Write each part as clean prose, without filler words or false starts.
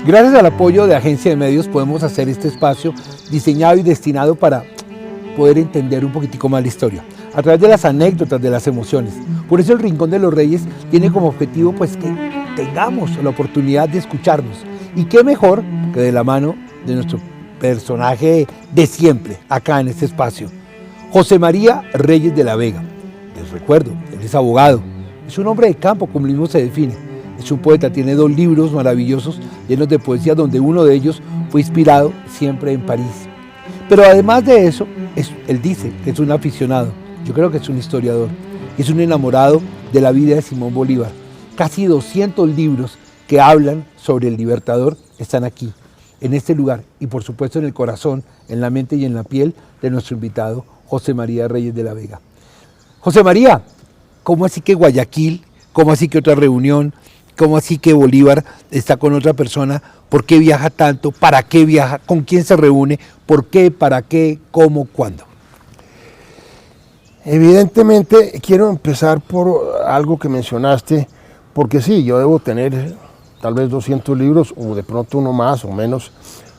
Gracias al apoyo de Agencia de Medios podemos hacer este espacio diseñado y destinado para poder entender un poquitico más la historia, a través de las anécdotas, de las emociones. Por eso el Rincón de los Reyes tiene como objetivo pues que tengamos la oportunidad de escucharnos. Y qué mejor que de la mano de nuestro personaje de siempre, acá en este espacio, José María Reyes de la Vega. Les recuerdo, él es abogado, es un hombre de campo, como mismo se define. Es un poeta, tiene 2 libros maravillosos llenos de poesía, donde uno de ellos fue inspirado siempre en París. Pero además de eso, él dice que es un aficionado, yo creo que es un historiador, es un enamorado de la vida de Simón Bolívar. Casi 200 libros que hablan sobre el Libertador están aquí, en este lugar, y por supuesto en el corazón, en la mente y en la piel de nuestro invitado, José María Reyes de la Vega. José María, ¿cómo así que Guayaquil? ¿Cómo así que otra reunión? ¿Cómo así que Bolívar está con otra persona? ¿Por qué viaja tanto? ¿Para qué viaja? ¿Con quién se reúne? ¿Por qué? ¿Para qué? ¿Cómo? ¿Cuándo? Evidentemente quiero empezar por algo que mencionaste, porque sí, yo debo tener tal vez 200 libros o de pronto uno más o menos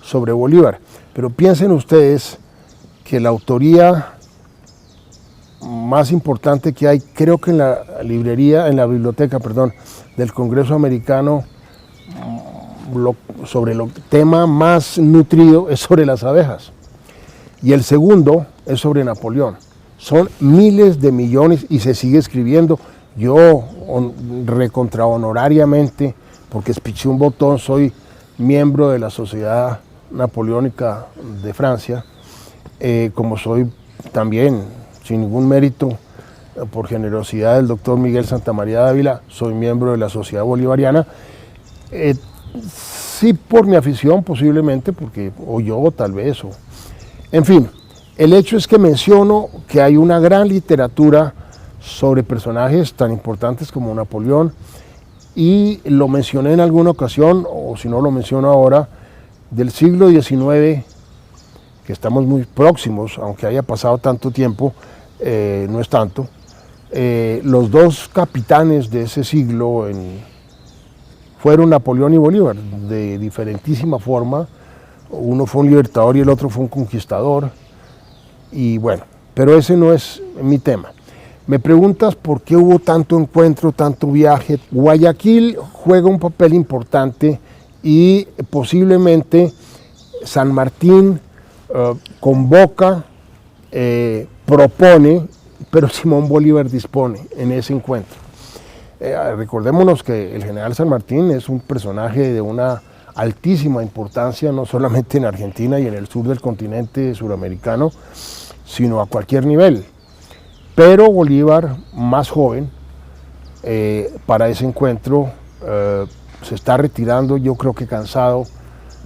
sobre Bolívar, pero piensen ustedes que la autoría más importante que hay, creo que en la biblioteca, del Congreso Americano, sobre el tema más nutrido es sobre las abejas. Y el segundo es sobre Napoleón. Son miles de millones y se sigue escribiendo. Yo, recontra honorariamente, porque espiché un botón, soy miembro de la Sociedad Napoleónica de Francia, como soy también, sin ningún mérito, por generosidad del doctor Miguel Santamaría Dávila, soy miembro de la Sociedad Bolivariana, sí por mi afición posiblemente, o yo tal vez, en fin, el hecho es que menciono que hay una gran literatura sobre personajes tan importantes como Napoleón, y lo mencioné en alguna ocasión, o si no lo menciono ahora, del siglo XIX, que estamos muy próximos, aunque haya pasado tanto tiempo, no es tanto. Los 2 capitanes de ese siglo fueron Napoleón y Bolívar, de diferentísima forma. Uno fue un libertador y el otro fue un conquistador. Y bueno, pero ese no es mi tema. Me preguntas por qué hubo tanto encuentro, tanto viaje. Guayaquil juega un papel importante y posiblemente San Martín convoca, propone, pero Simón Bolívar dispone en ese encuentro. Recordémonos que el general San Martín es un personaje de una altísima importancia, no solamente en Argentina y en el sur del continente suramericano, sino a cualquier nivel. Pero Bolívar, más joven, para ese encuentro, se está retirando, yo creo que cansado.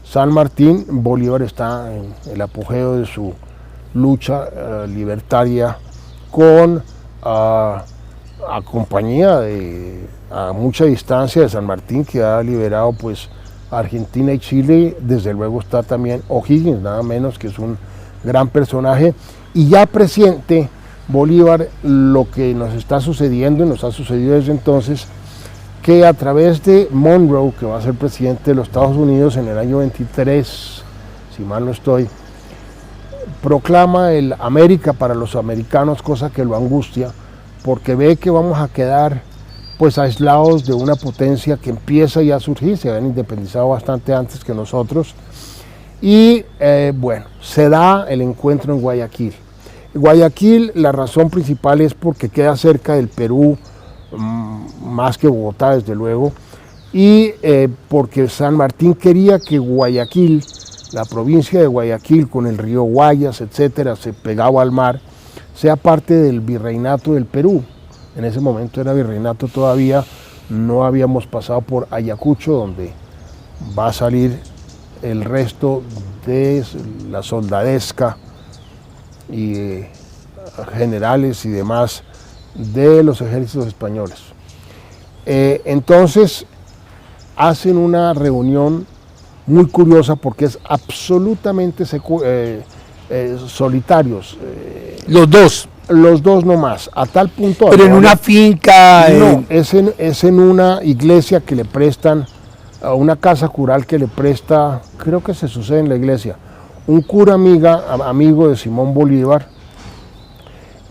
San Martín, Bolívar está en el apogeo de su lucha libertaria con a compañía a mucha distancia de San Martín, que ha liberado pues Argentina y Chile. Desde luego está también O'Higgins, nada menos, que es un gran personaje, y ya presiente Bolívar lo que nos está sucediendo y nos ha sucedido desde entonces, que a través de Monroe, que va a ser presidente de los Estados Unidos en el año 23, si mal no estoy, proclama el América para los americanos, cosa que lo angustia, porque ve que vamos a quedar pues aislados de una potencia que empieza ya a surgir, se habían independizado bastante antes que nosotros, y bueno, se da el encuentro en Guayaquil. Guayaquil, la razón principal es porque queda cerca del Perú, más que Bogotá desde luego, y porque San Martín quería que Guayaquil, la provincia de Guayaquil con el río Guayas, etcétera, se pegaba al mar, sea parte del virreinato del Perú. En ese momento era virreinato todavía, no habíamos pasado por Ayacucho, donde va a salir el resto de la soldadesca y generales y demás de los ejércitos españoles. Entonces hacen una reunión muy curiosa porque es absolutamente solitarios. Los dos. Los dos nomás, a tal punto... Pero en una finca... No, es en una iglesia que le prestan, una casa cural que le presta, creo que se sucede en la iglesia, un cura amigo de Simón Bolívar,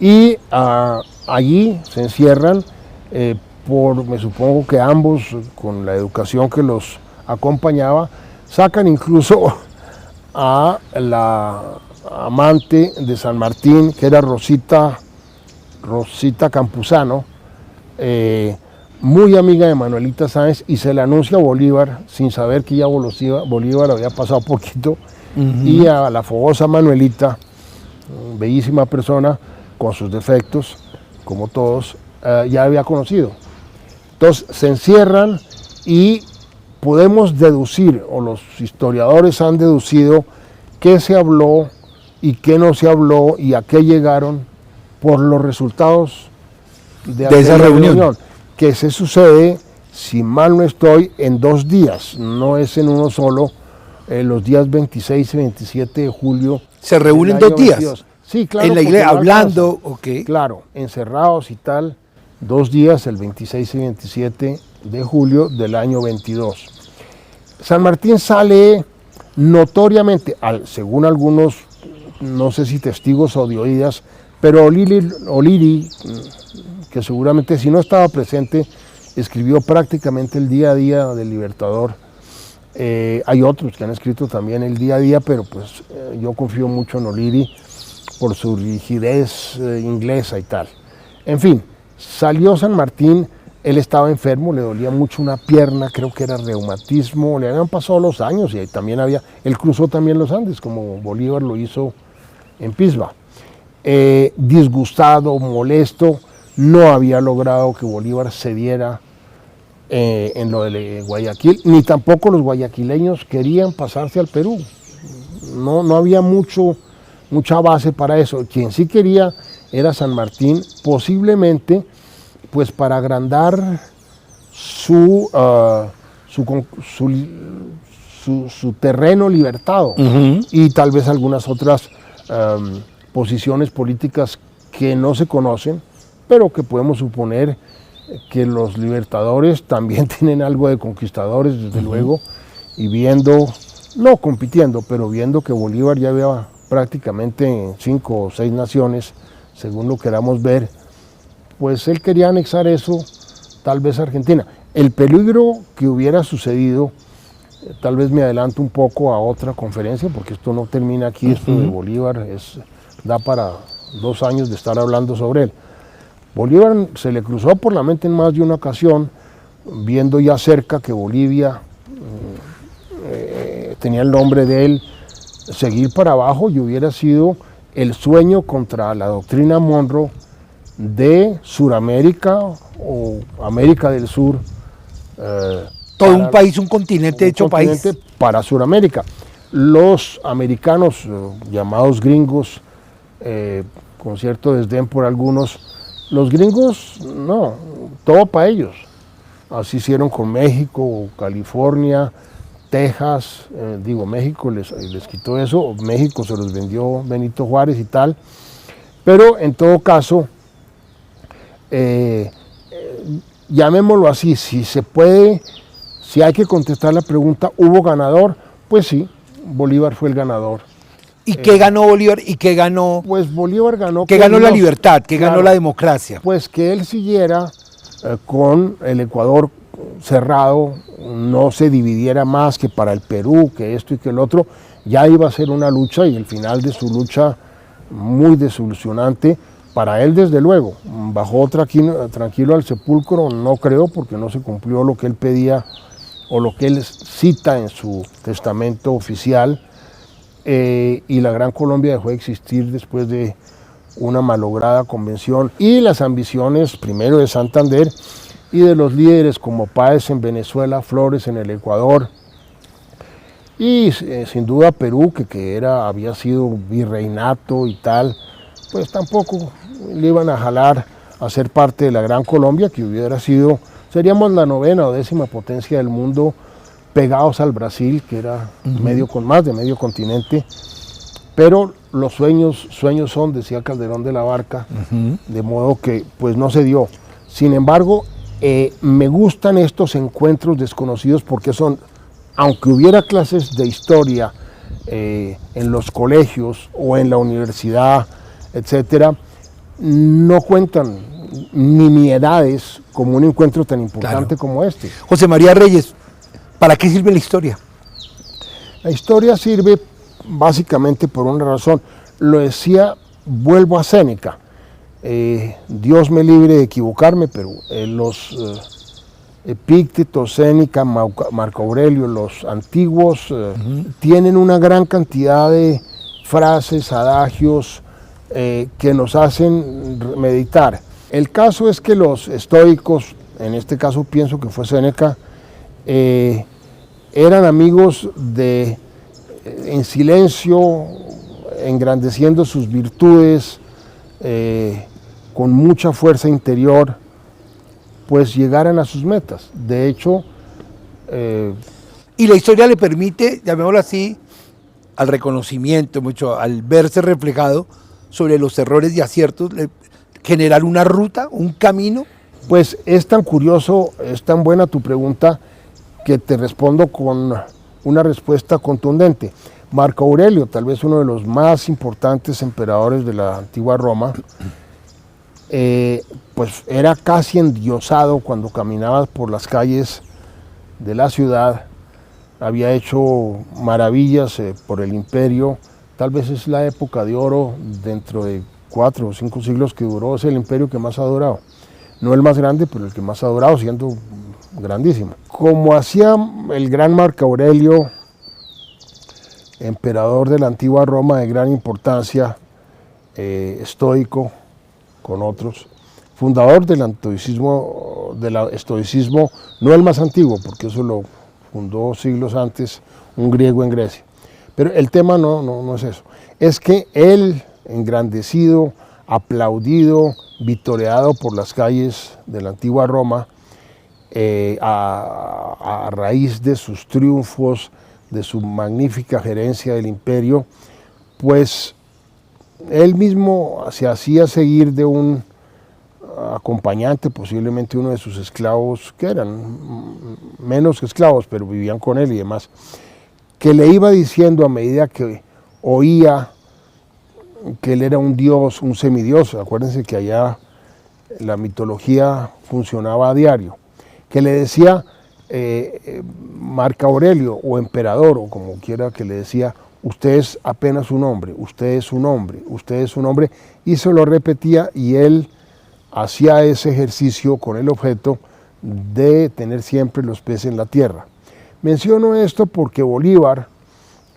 y allí se encierran, me supongo que ambos, con la educación que los acompañaba, sacan incluso a la amante de San Martín, que era Rosita Campuzano, muy amiga de Manuelita Sáenz, y se le anuncia a Bolívar, sin saber que ya Bolívar había pasado poquito, y a la fogosa Manuelita, bellísima persona, con sus defectos, como todos, ya había conocido. Entonces se encierran y podemos deducir, o los historiadores han deducido, qué se habló y qué no se habló y a qué llegaron por los resultados de esa reunión. Que se sucede, si mal no estoy, en 2 días, no es en uno solo, los días 26 y 27 de julio. ¿Se reúnen 2 días? 22. Sí, claro. En la iglesia, hablando, ok. Claro, encerrados y tal, 2 días, el 26 y 27 de julio del año 22. San Martín sale notoriamente, según algunos, no sé si testigos o de oídas, pero O'Leary, que seguramente si no estaba presente, escribió prácticamente el día a día del Libertador. Hay otros que han escrito también el día a día, pero pues yo confío mucho en O'Leary por su rigidez inglesa y tal. En fin, salió San Martín, él estaba enfermo, le dolía mucho una pierna, creo que era reumatismo, le habían pasado los años y ahí también él cruzó también los Andes, como Bolívar lo hizo en Pisba. Disgustado, molesto, no había logrado que Bolívar cediera en lo de Guayaquil, ni tampoco los guayaquileños querían pasarse al Perú. No había mucha base para eso. Quien sí quería era San Martín, posiblemente pues para agrandar su terreno libertado, y tal vez algunas otras posiciones políticas que no se conocen, pero que podemos suponer que los libertadores también tienen algo de conquistadores, desde luego, y viendo, no compitiendo, pero viendo que Bolívar ya había prácticamente 5 o 6 naciones, según lo queramos ver, pues él quería anexar eso, tal vez a Argentina. El peligro que hubiera sucedido, tal vez me adelanto un poco a otra conferencia, porque esto no termina aquí, esto de Bolívar da para 2 años de estar hablando sobre él. Bolívar se le cruzó por la mente en más de una ocasión, viendo ya cerca que Bolivia tenía el nombre de él, seguir para abajo, y hubiera sido el sueño contra la doctrina Monroe de Suramérica o América del Sur. Todo un país, un continente hecho país. Para Suramérica. Los americanos, llamados gringos, con cierto desdén por algunos, los gringos, no, todo para ellos. Así hicieron con México, California, Texas, México les quitó eso, México se los vendió Benito Juárez y tal, pero en todo caso, llamémoslo así, si se puede, si hay que contestar la pregunta, ¿hubo ganador? Pues sí, Bolívar fue el ganador. ¿Y qué ganó Bolívar y qué ganó? Pues Bolívar ganó... ¿Qué ganó la libertad? ¿Qué ganó la democracia? Pues que él siguiera con el Ecuador cerrado, no se dividiera más que para el Perú, que esto y que el otro, ya iba a ser una lucha, y el final de su lucha muy desilusionante para él, desde luego. Bajó tranquilo al sepulcro, no creo, porque no se cumplió lo que él pedía o lo que él cita en su testamento oficial, y la Gran Colombia dejó de existir después de una malograda convención, y las ambiciones primero de Santander y de los líderes como Páez en Venezuela, Flores en el Ecuador, y sin duda Perú, que había sido virreinato y tal, pues tampoco le iban a jalar a ser parte de la Gran Colombia, que seríamos la 9ª o 10ª potencia del mundo, pegados al Brasil, que era más de medio continente, pero los sueños son, decía Calderón de la Barca, de modo que pues no se dio. Sin embargo, me gustan estos encuentros desconocidos porque son, aunque hubiera clases de historia en los colegios o en la universidad, etcétera, no cuentan nimiedades como un encuentro tan importante como este. José María Reyes, ¿para qué sirve la historia? La historia sirve básicamente por una razón. Lo decía, vuelvo a Séneca. Dios me libre de equivocarme, pero los Epícteto, Séneca, Marco Aurelio, los antiguos, tienen una gran cantidad de frases, adagios que nos hacen meditar. El caso es que los estoicos, en este caso pienso que fue Séneca, eran amigos en silencio, engrandeciendo sus virtudes, con mucha fuerza interior, pues llegaran a sus metas. De hecho... y la historia le permite, llamémoslo así, al reconocimiento, mucho, al verse reflejado sobre los errores y aciertos, generar una ruta, un camino. Pues es tan curioso, es tan buena tu pregunta, que te respondo con una respuesta contundente. Marco Aurelio, tal vez uno de los más importantes emperadores de la antigua Roma, pues era casi endiosado cuando caminaba por las calles de la ciudad, había hecho maravillas por el imperio, tal vez es la época de oro dentro de 4 o 5 siglos que duró, es el imperio que más ha durado, no el más grande, pero el que más ha durado, siendo grandísimo. Como hacía el gran Marco Aurelio, emperador de la antigua Roma de gran importancia, estoico, con otros, fundador del estoicismo, no el más antiguo, porque eso lo fundó siglos antes un griego en Grecia. Pero el tema no es eso, es que él, engrandecido, aplaudido, vitoreado por las calles de la antigua Roma, a raíz de sus triunfos, de su magnífica gerencia del imperio, pues él mismo se hacía seguir de un acompañante, posiblemente uno de sus esclavos, que eran menos que esclavos, pero vivían con él y demás, que le iba diciendo a medida que oía que él era un dios, un semidios. Acuérdense que allá la mitología funcionaba a diario, que le decía Marco Aurelio o emperador, o como quiera que le decía, usted es apenas un hombre, usted es un hombre, usted es un hombre, y se lo repetía, y él hacía ese ejercicio con el objeto de tener siempre los pies en la tierra. Menciono esto porque Bolívar,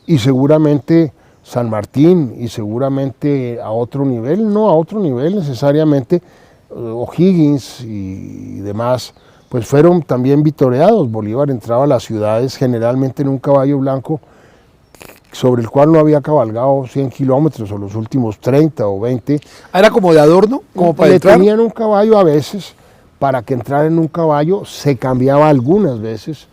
y seguramente San Martín, y seguramente a otro nivel, no a otro nivel necesariamente, O'Higgins y demás, pues fueron también vitoreados. Bolívar entraba a las ciudades generalmente en un caballo blanco sobre el cual no había cabalgado 100 kilómetros o los últimos 30 o 20. ¿Era como de adorno? Como para Le entrar. tenían un caballo a veces, para que entrara en un caballo, se cambiaba algunas veces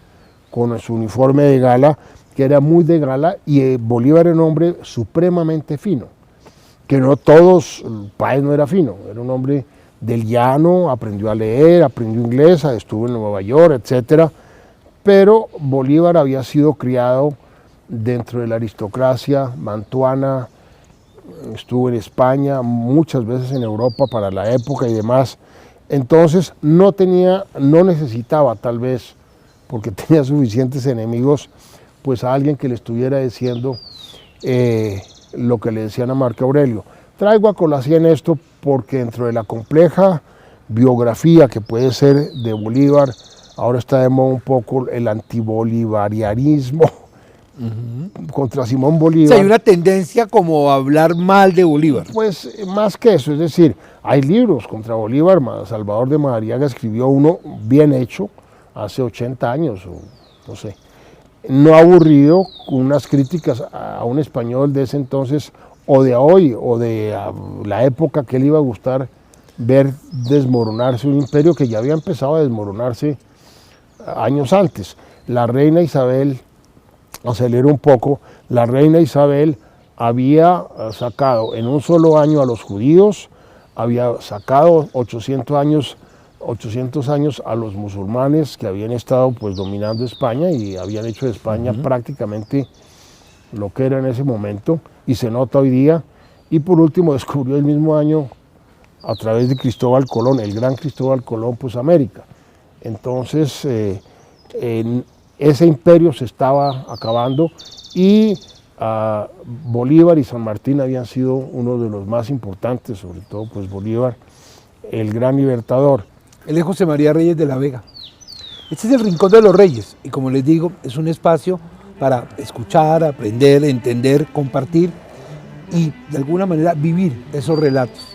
con su uniforme de gala, que era muy de gala, y Bolívar era un hombre supremamente fino, que no todos, Páez no era fino, era un hombre del llano, aprendió a leer, aprendió inglés, estuvo en Nueva York, etc. Pero Bolívar había sido criado dentro de la aristocracia mantuana, estuvo en España, muchas veces en Europa para la época y demás. Entonces no necesitaba tal vez, porque tenía suficientes enemigos, pues a alguien que le estuviera diciendo lo que le decían a Marco Aurelio. Traigo a colación esto porque dentro de la compleja biografía que puede ser de Bolívar, ahora está de moda un poco el antibolivarianismo contra Simón Bolívar. O sea, hay una tendencia como a hablar mal de Bolívar. Pues más que eso, es decir, hay libros contra Bolívar. Salvador de Madariaga escribió uno bien hecho hace 80 años, o no sé, no aburrido, con unas críticas a un español de ese entonces, o de hoy, o de la época que le iba a gustar ver desmoronarse un imperio que ya había empezado a desmoronarse años antes. La reina Isabel, acelero un poco, la reina Isabel había sacado en un solo año a los judíos, había sacado 800 años a los musulmanes que habían estado pues dominando España y habían hecho de España prácticamente lo que era en ese momento, y se nota hoy día. Y por último descubrió el mismo año, a través de Cristóbal Colón, el gran Cristóbal Colón, pues América. Entonces ese imperio se estaba acabando y Bolívar y San Martín habían sido uno de los más importantes, sobre todo pues Bolívar, el gran libertador. Él es José María Reyes de la Vega. Este es el Rincón de los Reyes y, como les digo, es un espacio para escuchar, aprender, entender, compartir y de alguna manera vivir esos relatos.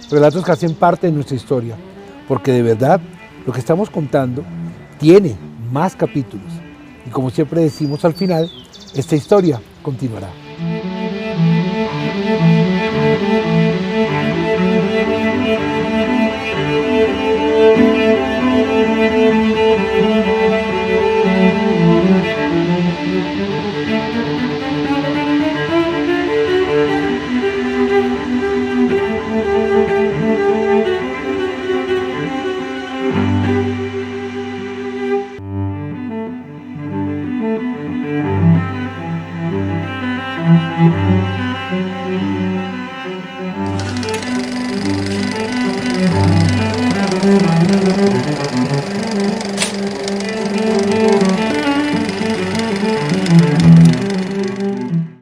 Relatos que hacen parte de nuestra historia, porque de verdad lo que estamos contando tiene más capítulos y, como siempre decimos al final, esta historia continuará.